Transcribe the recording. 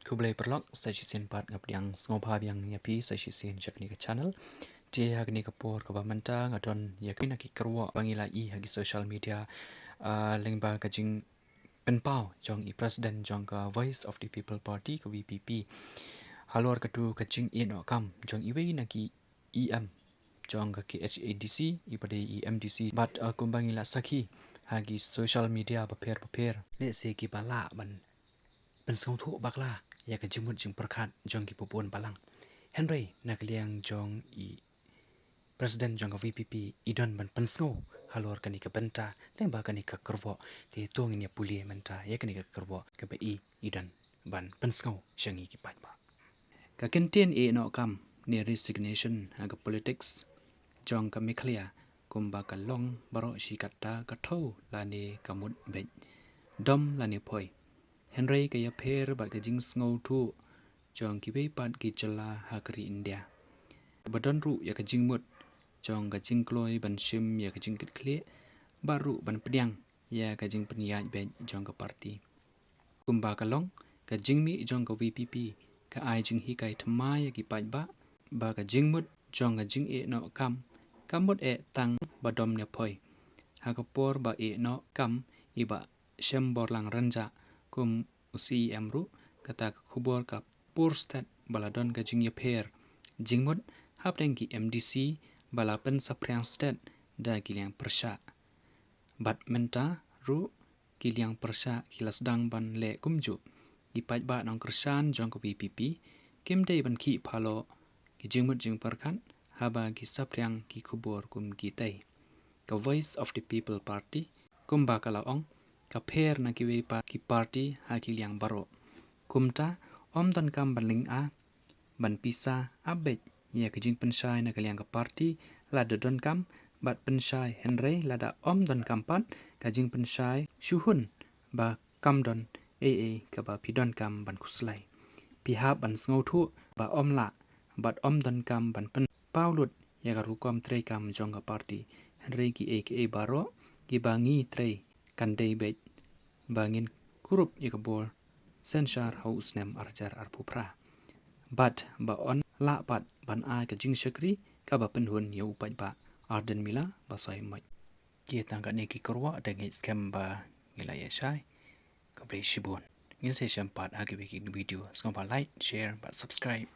Kublai perlok station part ngap yang ngopa yang nyapi station jak ni ke channel dia hag ni kapor ka bamanta ngadon ya kina ki kerwa bangila I hagi social media lengba ka jing penpau jong I president jong ka voice of the people party ka VPP halor ka tu ka jing I no kam jong I wei na ki EM jong ka KHADC I pada EMDC but kumbangila sakhi hagi social media paper le se ki bala ban pensong thu bakla ya ka jimut jing perkhat jong ki popon balang Henry nakliang jong I president jong ka VPP idon ban pensngo halor kani ka benta lemba kani ka kerwo ti tongin ya puli menta ya kani ka kerwo ka ba I idon ban pensngo shangi ki pat ba ka kentien no kam ni resignation aga politics jong ka miklia kumba ka long baro shi katta ka tho la ni kamut be dom la ni poi Henry ka ya pher ba ka jing sngo thu jong ki be pat ki chala hakri India badon ru ya ka jing mut jong ka jing kloi ban shim ya ka jing kit kle baru ban pediang ya ka jing penya be jong ka party kumba ka long ka jing mi jong ka VPP ka ai jing hi kai thma ya ki pat ba ka jing mut jong ka jing no kam kamut tang badom ne poi ha ka por ba no kam iba shem bor lang ranja kum usi amru kata khubor ka pur stat baladon ka jing ya pher jingmut hapdeng ki MDC balapen sapriang stat da kiliang persha bat menta ru kiliang persha kilas dang ban le kumju ipat ba nong kersan jong ko VPP kim dei ban ki phalo ki jingmut jing perkhan haba ki sapriang ki khubor kum ki tai ka voice of the people party kumba kala ong ka pher na ki we pa ki party ha kiliang baro kumta om dan kam banling a ban pisa abet ya ka jing penshai na kaliang ka party la de don kam bat penshai Henry la da om don kam pat ka jing penshai shuhun ba kam don ka ba pidon kam ban kuslai piha ban sngo thu ba om la bat om don kam ban pen paulut ya ka rukom tre kam jong ka party Henry ki aka baro ki bangi tre kan dei bet bangin kurup ya ka bol senshar haus nem arjar arpupra bat ba on la pat ban ai ka jing shakri ka ba penhun ya upat ba arden mila ba sai mai ki tangka ne ki korwa da ngi scam ba ngila ya shai ka bre shibun ngil se shampad agi wiki video skamba like share ba subscribe